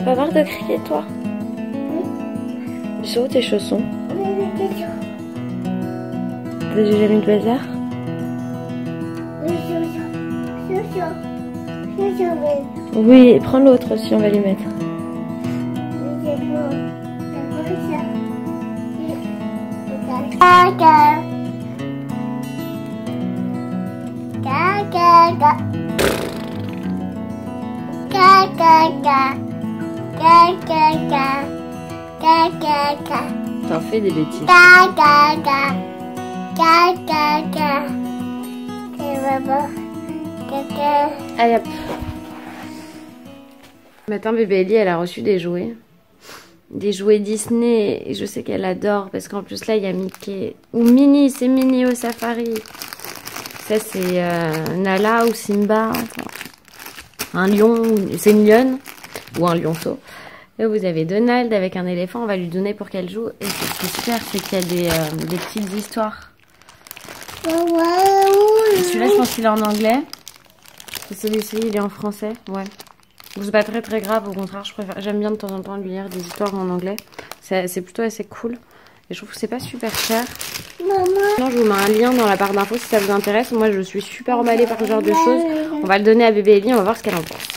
Va voir de crier toi. Ils sont où tes chaussons? T'as déjà mis de bazar? Oui, prends l'autre aussi, on va lui mettre. T'en fais des bêtises. Allez hop. Matin, bébé Ellie, elle a reçu des jouets. Des jouets Disney. Et je sais qu'elle adore parce qu'en plus là, il y a Mickey. Ou Minnie, c'est Minnie au safari. Ça, c'est Nala ou Simba. Enfin, un lion, c'est une lionne. Ou un lionceau. Là, vous avez Donald avec un éléphant. On va lui donner pour qu'elle joue. Et ce qui est super, c'est qu'il y a des petites histoires. Celui-là, je pense qu'il est en anglais. Et celui-ci, il est en français. Ouais. Donc c'est pas très très grave, au contraire, j'aime bien de temps en temps lui lire des histoires en anglais. C'est plutôt assez cool. Et je trouve que c'est pas super cher. Maman. Je vous mets un lien dans la barre d'infos si ça vous intéresse. Moi, je suis super emballée par ce genre de choses. On va le donner à bébé Ellie, on va voir ce qu'elle en pense.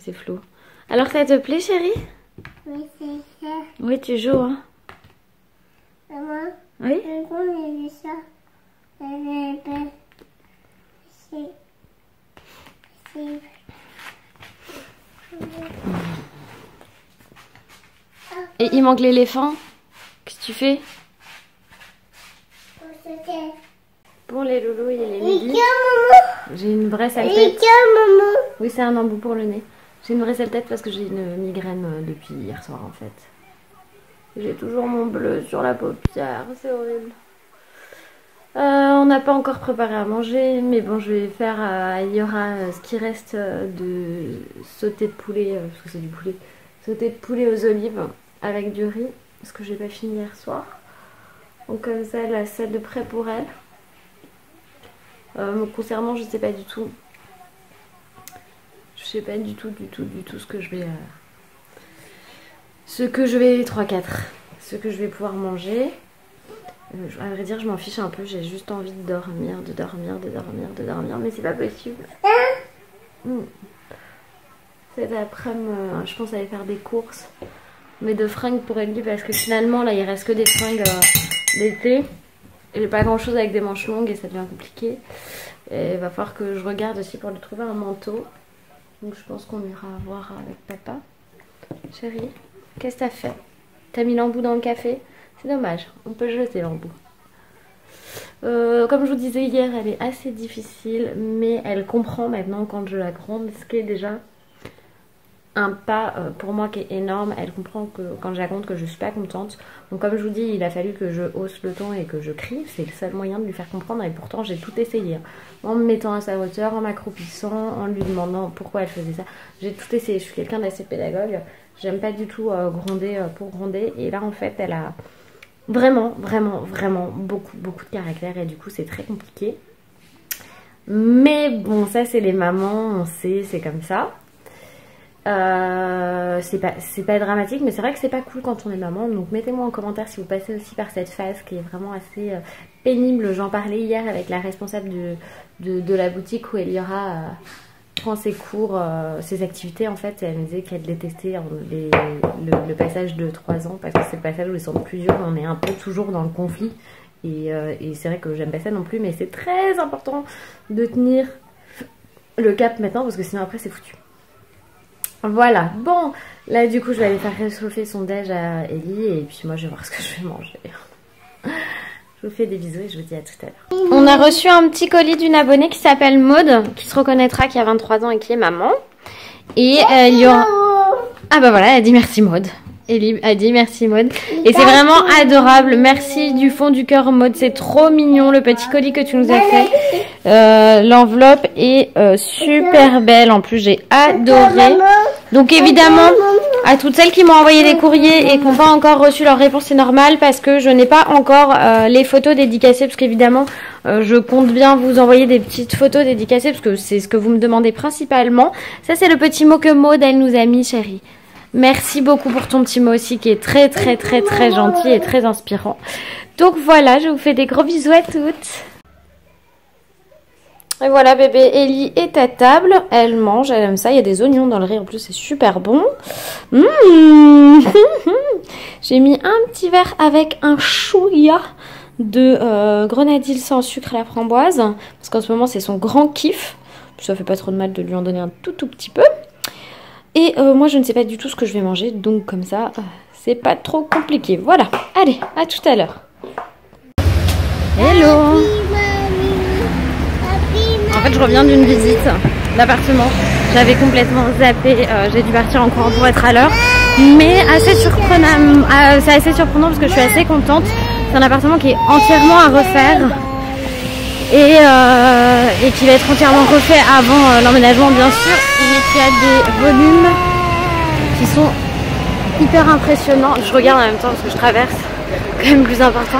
C'est flou. Alors ça te plaît, chérie? Oui, c'est ça. Oui, tu joues, hein? Maman. Oui? J'ai vu ça. Et il manque l'éléphant. Qu'est-ce que tu fais? Bon, les loulous, il est midi. J'ai une vraie sale tête. Oui, c'est un embout pour le nez. J'ai une vraie sale tête parce que j'ai une migraine depuis hier soir en fait. J'ai toujours mon bleu sur la paupière, c'est horrible. On n'a pas encore préparé à manger, mais bon, je vais faire. Il y aura ce qui reste de sauté de poulet, parce que c'est du poulet. Sauté de poulet aux olives avec du riz, parce que j'ai pas fini hier soir. Donc comme ça, la salle de prêt pour elle. Me concernant, je sais pas du tout. Je sais pas du tout ce que je vais 3-4 ce que je vais pouvoir manger. À vrai dire, je m'en fiche un peu, j'ai juste envie de dormir, mais c'est pas possible. Cet après-midi, je pense aller faire des courses, mais de fringues pour Ellie, parce que finalement là il reste que des fringues d'été. J'ai pas grand chose avec des manches longues et ça devient compliqué. Et il va falloir que je regarde aussi pour lui trouver un manteau. Donc je pense qu'on ira voir avec papa. Chérie, qu'est-ce que t'as fait? T'as mis l'embout dans le café? C'est dommage, on peut jeter l'embout. Comme je vous disais hier, elle est assez difficile, mais elle comprend maintenant quand je la gronde, ce qui est déjà un pas pour moi qui est énorme. Elle comprend que quand je la gronde que je suis pas contente. Donc comme je vous dis, il a fallu que je hausse le ton et que je crie. C'est le seul moyen de lui faire comprendre, et pourtant j'ai tout essayé. En me mettant à sa hauteur, en m'accroupissant, en lui demandant pourquoi elle faisait ça. J'ai tout essayé, je suis quelqu'un d'assez pédagogue. J'aime pas du tout gronder pour gronder. Et là en fait elle a vraiment beaucoup de caractère, et du coup c'est très compliqué. Mais bon, ça c'est les mamans, on sait, c'est comme ça. C'est pas dramatique, mais c'est vrai que c'est pas cool quand on est maman. Donc mettez-moi en commentaire si vous passez aussi par cette phase qui est vraiment assez pénible. J'en parlais hier avec la responsable de la boutique où Eliora prend ses cours, ses activités en fait. Elle me disait qu'elle détestait le passage de 3 ans, parce que c'est le passage où ils sont plusieurs, on est un peu toujours dans le conflit. Et c'est vrai que j'aime pas ça non plus, mais c'est très important de tenir le cap maintenant, parce que sinon après c'est foutu. Voilà, bon, là du coup je vais aller faire réchauffer son déj à Ellie, et puis moi je vais voir ce que je vais manger. Je vous fais des bisous et je vous dis à tout à l'heure. On a reçu un petit colis d'une abonnée qui s'appelle Maude, qui se reconnaîtra, qui a 23 ans et qui est maman. Et il y aura... Ah bah voilà, elle a dit merci Maude. Ellie a dit merci Maude. Et c'est vraiment adorable. Merci du fond du cœur Maude. C'est trop mignon le petit colis que tu nous as fait. L'enveloppe est super belle. En plus j'ai adoré. Donc évidemment à toutes celles qui m'ont envoyé des courriers et qui n'ont pas encore reçu leur réponse, c'est normal parce que je n'ai pas encore les photos dédicacées. Parce qu'évidemment je compte bien vous envoyer des petites photos dédicacées parce que c'est ce que vous me demandez principalement. Ça c'est le petit mot que Maude elle nous a mis, chérie. Merci beaucoup pour ton petit mot aussi qui est très gentil et très inspirant. Donc voilà, je vous fais des gros bisous à toutes. Et voilà, bébé Ellie est à table. Elle mange, elle aime ça. Il y a des oignons dans le riz en plus, c'est super bon. J'ai mis un petit verre avec un chouïa de grenadille sans sucre à la framboise. Parce qu'en ce moment, c'est son grand kiff. Ça fait pas trop de mal de lui en donner un tout petit peu. Et moi je ne sais pas du tout ce que je vais manger, donc comme ça c'est pas trop compliqué. Voilà, allez, à tout à l'heure. Hello. En fait je reviens d'une visite d'appartement. J'avais complètement zappé, j'ai dû partir en courant pour être à l'heure. Mais assez surprenant, c'est assez surprenant parce que je suis assez contente. C'est un appartement qui est entièrement à refaire. Et qui va être entièrement refait avant l'emménagement bien sûr, mais qui a des volumes qui sont hyper impressionnants. Je regarde en même temps parce que je traverse, quand même plus important.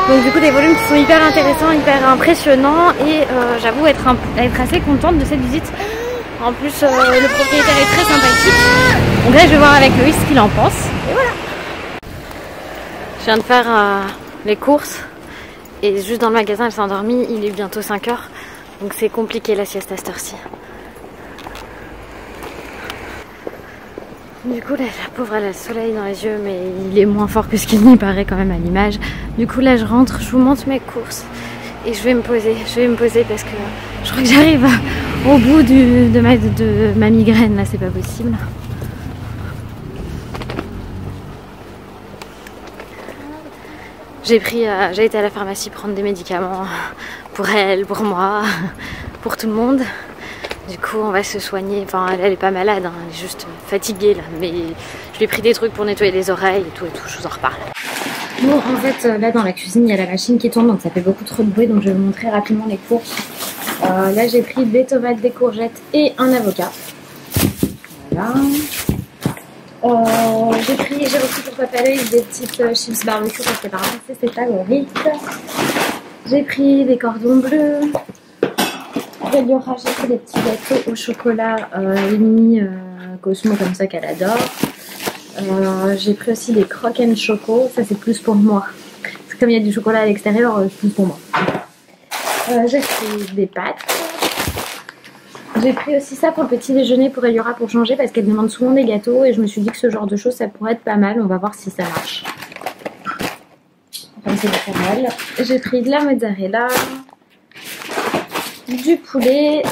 Donc du coup des volumes qui sont hyper intéressants, hyper impressionnants et j'avoue être assez contente de cette visite. En plus le propriétaire est très sympathique. Donc là je vais voir avec Loïs ce qu'il en pense. Et voilà. Je viens de faire les courses. Et juste dans le magasin, elle s'est endormie. Il est bientôt 5 h. Donc c'est compliqué la sieste à cette heure-ci. Du coup là, la pauvre elle a le soleil dans les yeux. Mais il est moins fort que ce qu'il n'y paraît quand même à l'image. Du coup là je rentre, je vous montre mes courses. Et je vais me poser. Parce que je crois que j'arrive au bout de ma migraine. Là c'est pas possible. J'ai été à la pharmacie prendre des médicaments pour elle, pour moi, pour tout le monde. Du coup, on va se soigner. Enfin, elle est pas malade, hein, elle est juste fatiguée là. Mais je lui ai pris des trucs pour nettoyer les oreilles et tout, je vous en reparle. Bon, en fait, là dans la cuisine, il y a la machine qui tourne, donc ça fait beaucoup trop de bruit. Donc je vais vous montrer rapidement les courses. Là, j'ai pris des tomates, des courgettes et un avocat. Voilà. J'ai reçu pour Papa Loïs des petites chips barbecue parce que par exemple c'est ses favorites. J'ai pris des cordons bleus. J'ai pris des petits gâteaux au chocolat mini Cosmo comme ça qu'elle adore. J'ai pris aussi des croque and choco, ça c'est plus pour moi. Parce que comme il y a du chocolat à l'extérieur, c'est plus pour moi. J'ai pris des pâtes. J'ai pris aussi ça pour le petit déjeuner pour Eliora pour changer parce qu'elle demande souvent des gâteaux et je me suis dit que ce genre de choses ça pourrait être pas mal. On va voir si ça marche. Comme c'est pas mal. J'ai pris de la mozzarella, du poulet.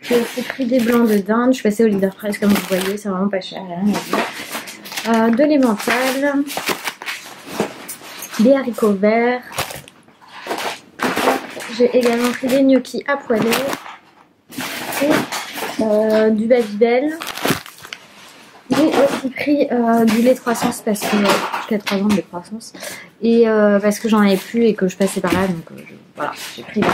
J'ai aussi pris des blancs de dinde. Je suis passée au Leader Price comme vous voyez, c'est vraiment pas cher, rien à dire. De l'emmental, des haricots verts. J'ai également pris des gnocchis à poêler. Du Babybel. J'ai aussi pris du lait de croissance parce que jusqu'à 3 ans de lait de croissance et parce que j'en avais plus et que je passais par là donc voilà j'ai pris là.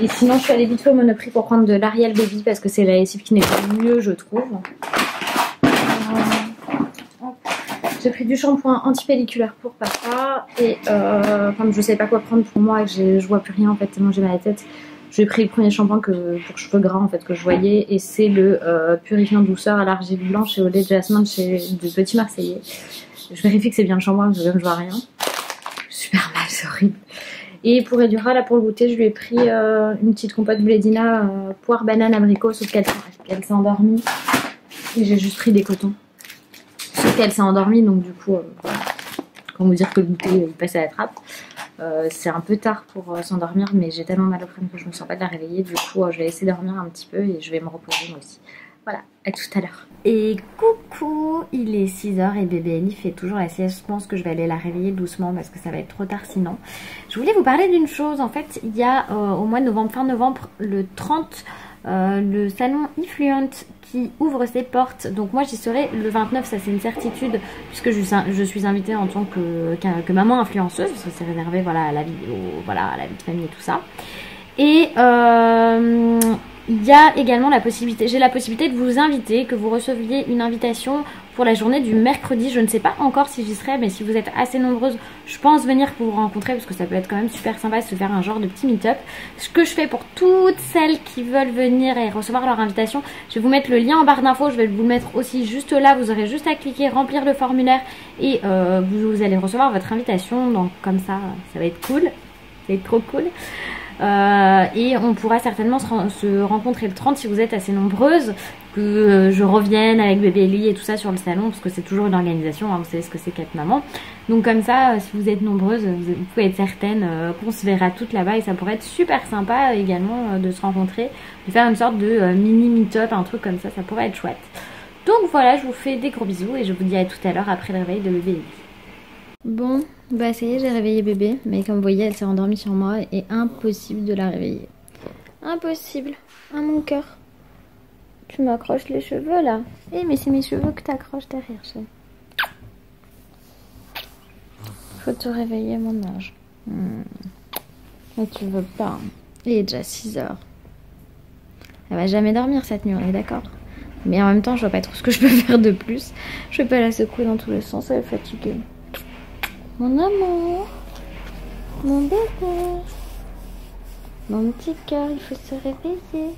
Et sinon je suis allée vite fait au Monoprix pour prendre de l'Ariel Baby parce que c'est la lessive qui n'est pas mieux je trouve. J'ai pris du shampoing antipelliculaire pour papa et comme je sais pas quoi prendre pour moi et que je vois plus rien en fait tellement j'ai mal à la tête. J'ai pris le premier shampoing pour cheveux gras en fait que je voyais et c'est le purifiant douceur à l'argile blanche et au lait de jasmin de Petit Marseillais. Je vérifie que c'est bien le shampoing parce que je vois rien. Super mal, c'est horrible. Et pour Eliora là pour le goûter je lui ai pris une petite compote Blédina poire banane abricot sauf qu'elle s'est endormie et j'ai juste pris des cotons. Sauf qu'elle s'est endormie donc du coup comment vous dire que le goûter il passait à la trappe. C'est un peu tard pour s'endormir mais j'ai tellement mal au crâne que je me sens pas de la réveiller. Du coup je vais laisser dormir un petit peu et je vais me reposer moi aussi. Voilà, à tout à l'heure. Et coucou, il est 6h et bébé Ellie fait toujours la sieste. Je pense que je vais aller la réveiller doucement parce que ça va être trop tard sinon. Je voulais vous parler d'une chose. En fait, il y a au mois de novembre, fin novembre, le 30, le salon Influent qui ouvre ses portes. Donc moi j'y serai le 29, ça c'est une certitude, puisque je suis invitée en tant que maman influenceuse, parce que c'est réservé voilà, à la vie, à la vie de famille et tout ça. Et il y a également la possibilité, j'ai la possibilité de vous inviter, que vous receviez une invitation pour la journée du mercredi. Je ne sais pas encore si j'y serai, mais si vous êtes assez nombreuses, je pense venir pour vous rencontrer parce que ça peut être quand même super sympa de se faire un genre de petit meet-up. Ce que je fais pour toutes celles qui veulent venir et recevoir leur invitation, je vais vous mettre le lien en barre d'infos, je vais vous le mettre aussi juste là. Vous aurez juste à cliquer, remplir le formulaire et vous allez recevoir votre invitation. Donc comme ça, ça va être cool, ça va être trop cool. Et on pourra certainement se rencontrer le 30 si vous êtes assez nombreuses, que je revienne avec bébé Ellie et tout ça sur le salon, parce que c'est toujours une organisation, hein, vous savez ce que c'est qu'être maman. Donc comme ça, si vous êtes nombreuses, vous pouvez être certaine qu'on se verra toutes là-bas, et ça pourrait être super sympa également de se rencontrer, de faire une sorte de mini meet-up, un truc comme ça pourrait être chouette. Donc voilà, je vous fais des gros bisous et je vous dis à tout à l'heure après le réveil de bébé Ellie. Bon, bah ça y est, j'ai réveillé bébé, mais comme vous voyez, elle s'est endormie sur moi et impossible de la réveiller. Impossible. Ah mon cœur. Tu m'accroches les cheveux là. Eh mais c'est mes cheveux que t'accroches derrière, chérie. Faut te réveiller mon ange. Mais tu veux pas. Il est déjà 6h. Elle va jamais dormir cette nuit, on est d'accord. Mais en même temps, je vois pas trop ce que je peux faire de plus. Je vais pas la secouer dans tous les sens, elle est fatiguée. Mon amour, mon bébé, mon petit cœur, il faut se réveiller.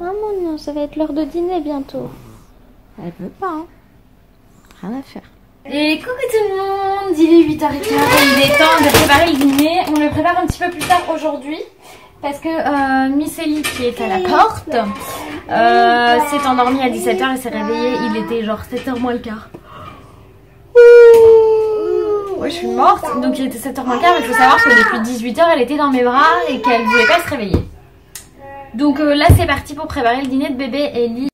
Ah mon non, ça va être l'heure de dîner bientôt. Elle veut pas, hein. Rien à faire. Et coucou tout le monde, il est 8h15 et il est temps de préparer le dîner. On le prépare un petit peu plus tard aujourd'hui parce que Miss Ellie qui est à la porte s'est endormie à 17h et s'est réveillée. Il était genre 7h moins le quart. Ouais, je suis morte, donc il était 7h moins quart, mais il faut savoir que depuis 18h elle était dans mes bras et qu'elle voulait pas se réveiller. Donc là c'est parti pour préparer le dîner de bébé Ellie.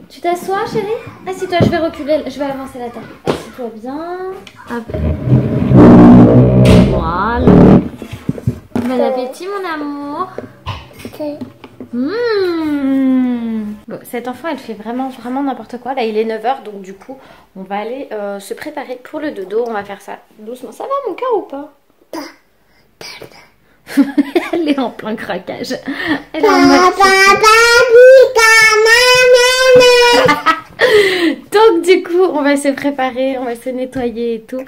Tu t'assois chérie? Assis-toi, je vais reculer, je vais avancer la table. Assis-toi bien. Hop. Voilà. Bon appétit mon amour. Bon, cette enfant elle fait vraiment n'importe quoi. Là il est 9h donc du coup on va aller se préparer pour le dodo. On va faire ça doucement. Ça va mon cœur ou pas? Elle est en plein craquage. Elle est en mode... Donc du coup on va se préparer, on va se nettoyer et tout.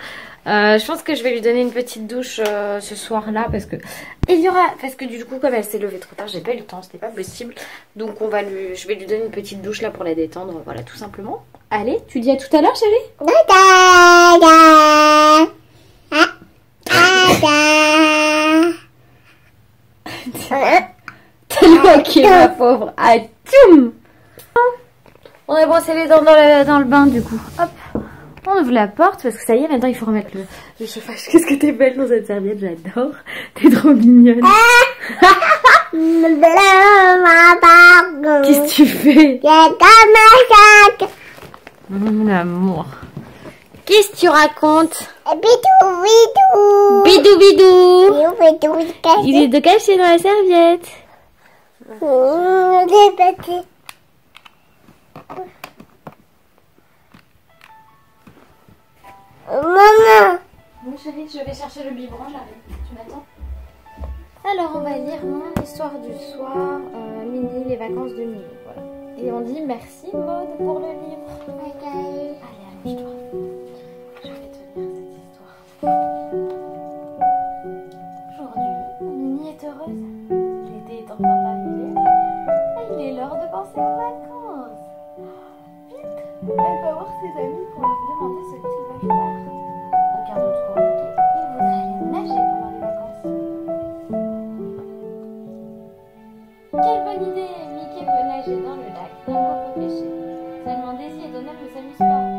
Je pense que je vais lui donner une petite douche ce soir là parce que du coup comme elle s'est levée trop tard, j'ai pas eu le temps, c'était pas possible. Donc je vais lui donner une petite douche là pour la détendre, voilà tout simplement. Allez, tu dis à tout à l'heure chérie. Tellement qu'il est ma pauvre. Ah, tchoum. On a brossé les dents dans le bain du coup. Hop. On ouvre la porte parce que ça y est, maintenant il faut remettre le chauffage. Qu'est-ce que t'es belle dans cette serviette, j'adore. T'es trop mignonne. Qu'est-ce que tu fais? Mon amour. Qu'est-ce que tu racontes? Bidou, bidou. Bidou bidou. Bidou, bidou, Il est de caché dans la serviette. Les petits. Maman. Bon chérie, je vais chercher le biberon, j'arrive. Tu m'attends? Alors on va lire mon histoire du soir, Mini, les vacances de Mini. Voilà. Et on dit merci Maud pour le livre. Allez, allonge-toi. Je vais te lire cette histoire. Aujourd'hui, Mini est heureuse. L'été est enfin arrivé. Et il est l'heure de penser aux vacances. Vite, elle va voir ses amis pour leur demander ce qu'ils veulent faire. Aucun doute pour Mickey, il voudrait aller nager pendant les vacances. Quelle bonne idée! Mickey veut nager dans le lac, Dingo peut pêcher. Seulement Daisy et Donald ne s'amusent pas.